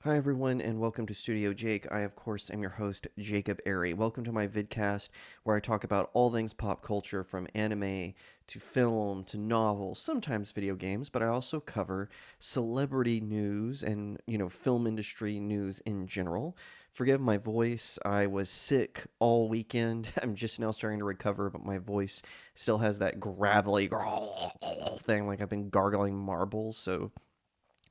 Hi everyone and welcome to Studio Jake. I of course am your host Jacob Airy. Welcome to my vidcast where I talk about all things pop culture from anime to film to novels, sometimes video games, but I also cover celebrity news and, film industry news in general. Forgive my voice. I was sick all weekend. I'm just now starting to recover, but my voice still has that gravelly thing like I've been gargling marbles, so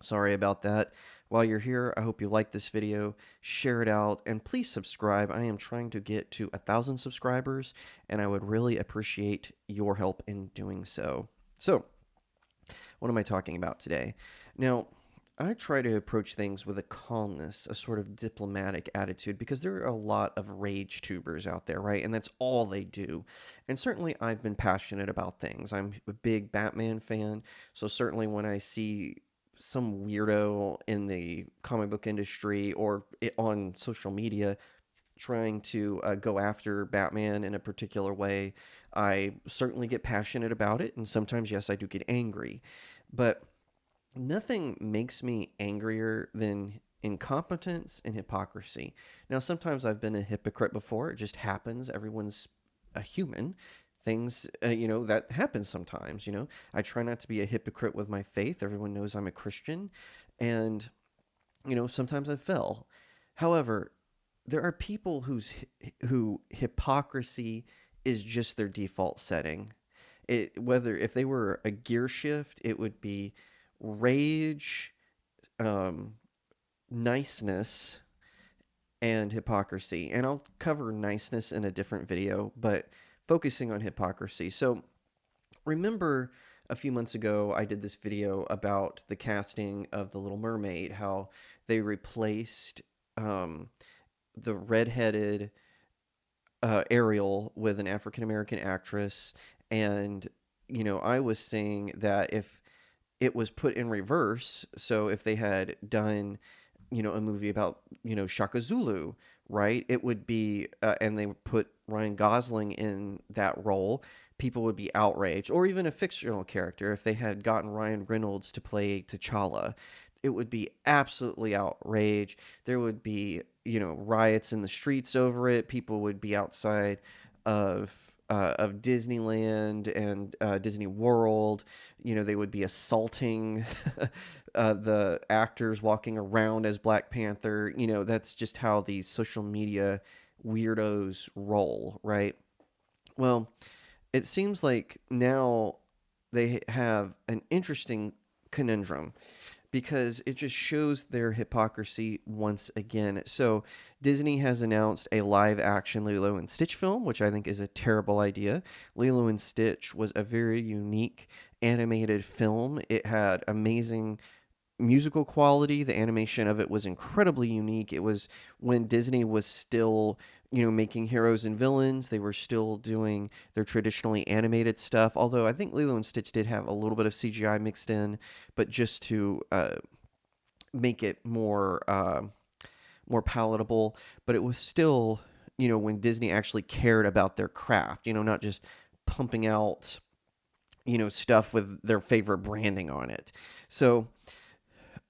sorry about that. While you're here, I hope you like this video, share it out, and please subscribe. I am trying to get to 1,000 subscribers, and I would really appreciate your help in doing so. So, what am I talking about today? Now, I try to approach things with a calmness, a sort of diplomatic attitude, because there are a lot of rage tubers out there, right? And that's all they do. And certainly I've been passionate about things. I'm a big Batman fan, so certainly when I see some weirdo in the comic book industry or on social media trying to go after Batman in a particular way, I certainly get passionate about it. And sometimes, yes, I do get angry. But nothing makes me angrier than incompetence and hypocrisy. Now, sometimes I've been a hypocrite before. It just happens. Everyone's a human. Things, that happens sometimes. I try not to be a hypocrite with my faith. Everyone knows I'm a Christian. And, sometimes I fail. However, there are people who hypocrisy is just their default setting. Whether if they were a gear shift, it would be rage, um, niceness, and hypocrisy. And I'll cover niceness in a different video, but focusing on hypocrisy. So remember a few months ago, I did this video about the casting of The Little Mermaid, how they replaced the redheaded Ariel with an African American actress. And, I was saying that if it was put in reverse, so if they had done, a movie about, Shaka Zulu, right? It would be, and they put Ryan Gosling in that role, people would be outraged. Or even a fictional character, if they had gotten Ryan Reynolds to play T'Challa, it would be absolutely outrage. There would be, riots in the streets over it. People would be outside of Disneyland and Disney World. They would be assaulting the actors walking around as Black Panther. That's just how these social media weirdos roll, right? Well, it seems like now they have an interesting conundrum because it just shows their hypocrisy once again. So, Disney has announced a live action Lilo and Stitch film, which I think is a terrible idea. Lilo and Stitch was a very unique animated film. It had amazing musical quality. The animation of it was incredibly unique. It was when Disney was still, making heroes and villains. They were still doing their traditionally animated stuff. Although I think Lilo and Stitch did have a little bit of CGI mixed in, but just to make it more palatable. But it was still, when Disney actually cared about their craft. Not just pumping out, stuff with their favorite branding on it. So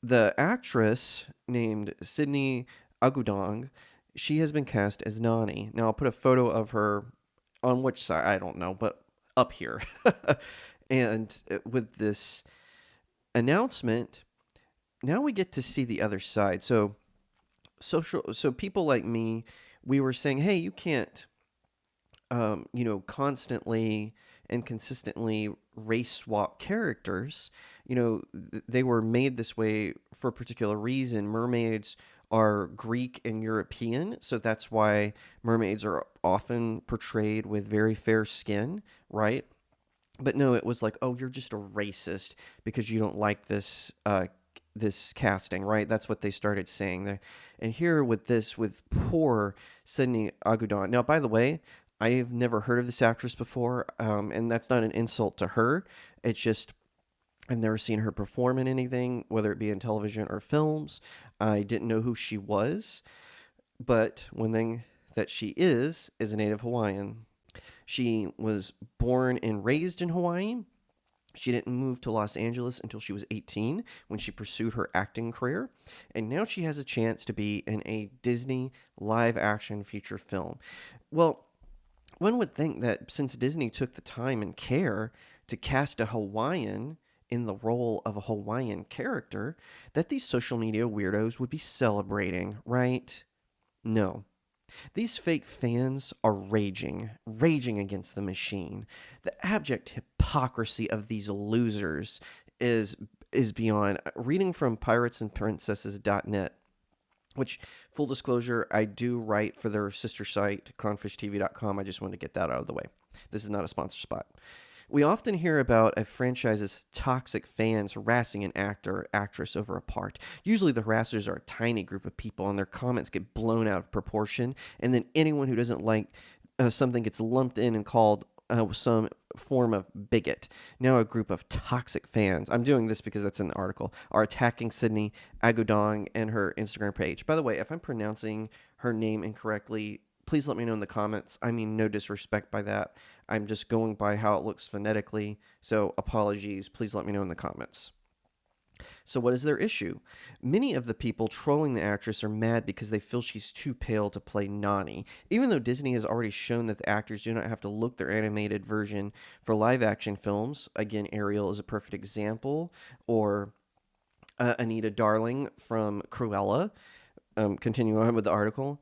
the actress named Sydney Agudong, she has been cast as Nani. Now I'll put a photo of her on which side I don't know, but up here. And with this announcement, now we get to see the other side. So people like me, we were saying, hey, you can't, constantly and consistently race swap characters. They were made this way for a particular reason. Mermaids are Greek and European, so that's why mermaids are often portrayed with very fair skin, right? But no, it was like, oh, you're just a racist because you don't like this casting, right? That's what they started saying there. And here with poor Sydney Agudon. Now, by the way, I've never heard of this actress before, and that's not an insult to her. It's just I've never seen her perform in anything, whether it be in television or films. I didn't know who she was, but one thing that she is a native Hawaiian. She was born and raised in Hawaii, She didn't move to Los Angeles until she was 18 when she pursued her acting career. And now she has a chance to be in a Disney live action feature film. Well, one would think that since Disney took the time and care to cast a Hawaiian in the role of a Hawaiian character, that these social media weirdos would be celebrating, right? No. These fake fans are raging against the machine. The abject hypocrisy of these losers is is beyond. Reading from piratesandprincesses.net, which, full disclosure, I do write for their sister site, clownfishtv.com. I just wanted to get that out of the way. This is not a sponsor spot. We often hear about a franchise's toxic fans harassing an actor or actress over a part. Usually the harassers are a tiny group of people and their comments get blown out of proportion, and then anyone who doesn't like something gets lumped in and called some form of bigot. Now a group of toxic fans, I'm doing this because that's in the article, are attacking Sydney Agodong and her Instagram page. By the way, if I'm pronouncing her name incorrectly, please let me know in the comments. I mean, no disrespect by that. I'm just going by how it looks phonetically. So apologies. Please let me know in the comments. So what is their issue? Many of the people trolling the actress are mad because they feel she's too pale to play Nani. Even though Disney has already shown that the actors do not have to look their animated version for live action films. Again, Ariel is a perfect example. Or Anita Darling from Cruella. Continue on with the article.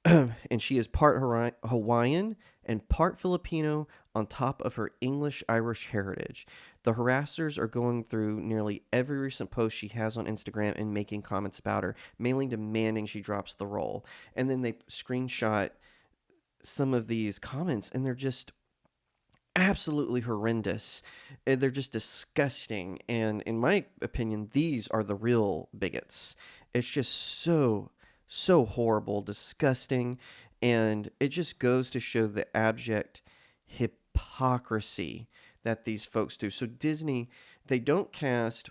And she is part Hawaiian and part Filipino on top of her English-Irish heritage. The harassers are going through nearly every recent post she has on Instagram and making comments about her, mainly demanding she drops the role. And then they screenshot some of these comments, and they're just absolutely horrendous. They're just disgusting. And in my opinion, these are the real bigots. It's just so horrible, disgusting, and it just goes to show the abject hypocrisy that these folks do. So Disney, they don't cast,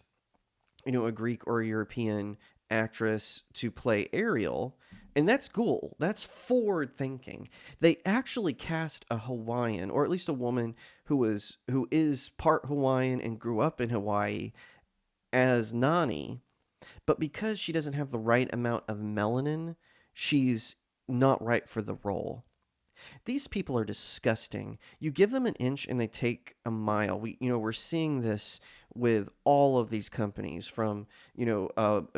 a Greek or a European actress to play Ariel, and that's cool. That's forward thinking. They actually cast a Hawaiian, or at least a woman who is part Hawaiian and grew up in Hawaii, as Nani. But because she doesn't have the right amount of melanin, she's not right for the role. These people are disgusting. You give them an inch and they take a mile. We're seeing this with all of these companies, from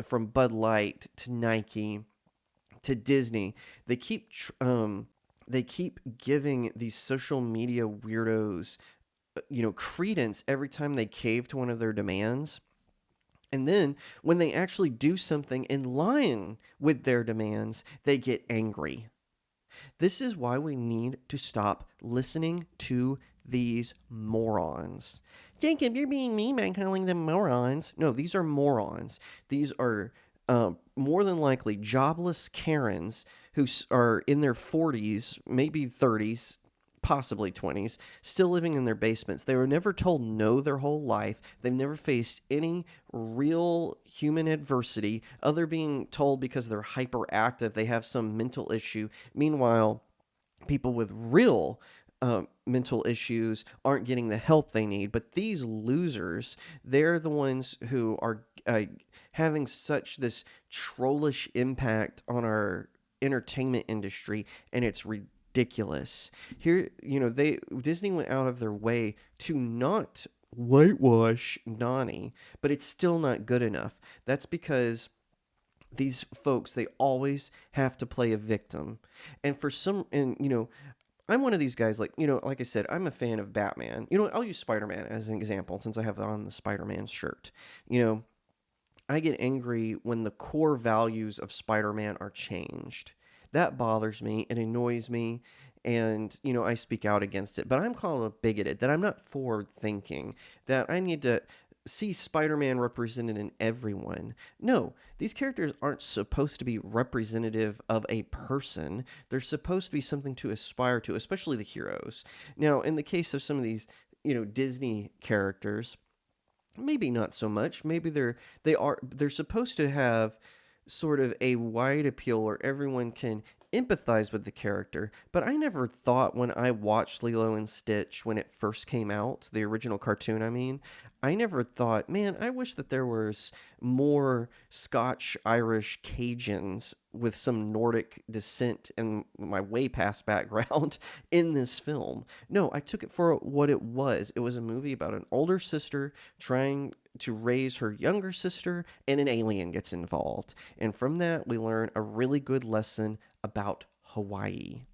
from Bud Light to Nike to Disney. They keep giving these social media weirdos, credence every time they cave to one of their demands. And then when they actually do something in line with their demands, they get angry. This is why we need to stop listening to these morons. Jacob, you're being mean by calling them morons. No, these are morons. These are more than likely jobless Karens who are in their 40s, maybe 30s, possibly 20s, still living in their basements. They were never told no their whole life. They've never faced any real human adversity other being told because they're hyperactive, they have some mental issue. Meanwhile, people with real mental issues aren't getting the help they need. But these losers, they're the ones who are having such this trollish impact on our entertainment industry, and it's ridiculous. Here, Disney went out of their way to not whitewash Nani, but it's still not good enough. That's because these folks, they always have to play a victim. And I'm one of these guys, like I said, I'm a fan of Batman. I'll use Spider-Man as an example since I have on the Spider-Man shirt. I get angry when the core values of Spider-Man are changed. That bothers me. It annoys me. And, I speak out against it. But I'm called a bigoted, that I'm not forward thinking, that I need to see Spider-Man represented in everyone. No, these characters aren't supposed to be representative of a person. They're supposed to be something to aspire to, especially the heroes. Now, in the case of some of these, Disney characters, maybe not so much. Maybe they're supposed to have sort of a wide appeal where everyone can empathize with the character, but I never thought when I watched Lilo and Stitch when it first came out, the original cartoon, I mean, I never thought, man, I wish that there was more Scotch, Irish, Cajuns with some Nordic descent in my way past background in this film. No, I took it for what it was. It was a movie about an older sister trying to raise her younger sister, and an alien gets involved. And from that, we learn a really good lesson about Hawaii.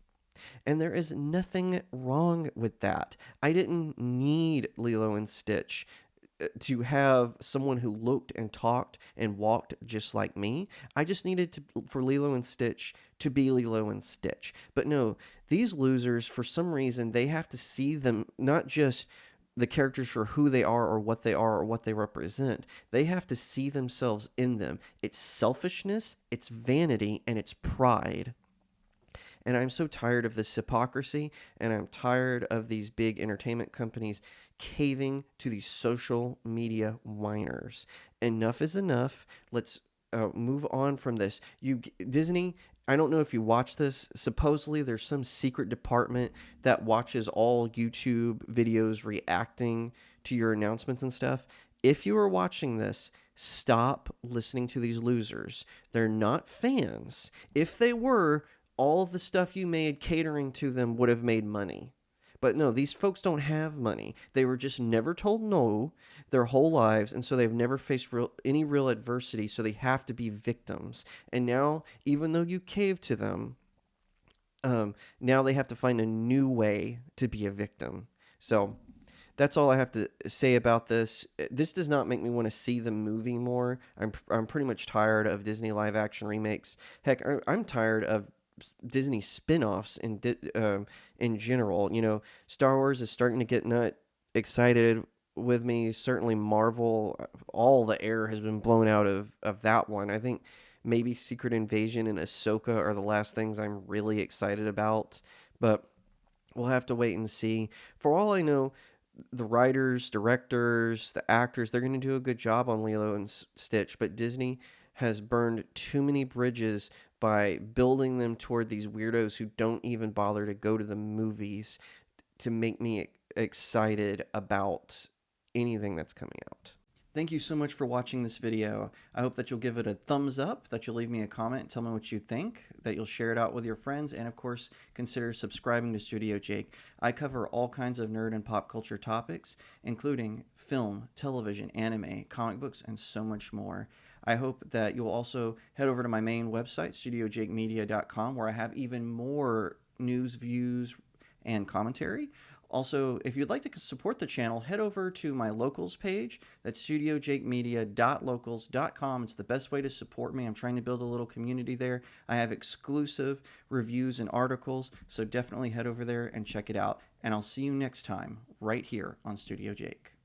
And there is nothing wrong with that. I didn't need Lilo and Stitch to have someone who looked and talked and walked just like me. I just needed for Lilo and Stitch to be Lilo and Stitch. But no, these losers, for some reason, they have to see them not just the characters for who they are or what they represent. They have to see themselves in them. It's selfishness, it's vanity, and it's pride. And I'm so tired of this hypocrisy, and I'm tired of these big entertainment companies caving to these social media whiners. Enough is enough. Let's move on from this. Disney, I don't know if you watch this. Supposedly, there's some secret department that watches all YouTube videos reacting to your announcements and stuff. If you are watching this, stop listening to these losers. They're not fans. If they were, all of the stuff you made catering to them would have made money. But no, these folks don't have money. They were just never told no their whole lives, and so they've never faced any real adversity, so they have to be victims. And now, even though you cave to them, now they have to find a new way to be a victim. So that's all I have to say about this. This does not make me want to see the movie more. I'm pretty much tired of Disney live action remakes. Heck, I'm tired of Disney spin-offs in general. You know, Star Wars is starting to get not excited with me. Certainly Marvel, all the air has been blown out of that one. I think maybe Secret Invasion and Ahsoka are the last things I'm really excited about, but we'll have to wait and see. For all I know, the writers, directors, the actors, they're going to do a good job on Lilo and Stitch, but Disney has burned too many bridges by building them toward these weirdos who don't even bother to go to the movies to make me excited about anything that's coming out. Thank you so much for watching this video. I hope that you'll give it a thumbs up, that you'll leave me a comment and tell me what you think, that you'll share it out with your friends, and of course, consider subscribing to StudioJake. I cover all kinds of nerd and pop culture topics, including film, television, anime, comic books, and so much more. I hope that you'll also head over to my main website, StudioJakeMedia.com, where I have even more news, views, and commentary. Also, if you'd like to support the channel, head over to my locals page. That's studiojakemedia.locals.com. It's the best way to support me. I'm trying to build a little community there. I have exclusive reviews and articles, so definitely head over there and check it out. And I'll see you next time right here on Studio Jake.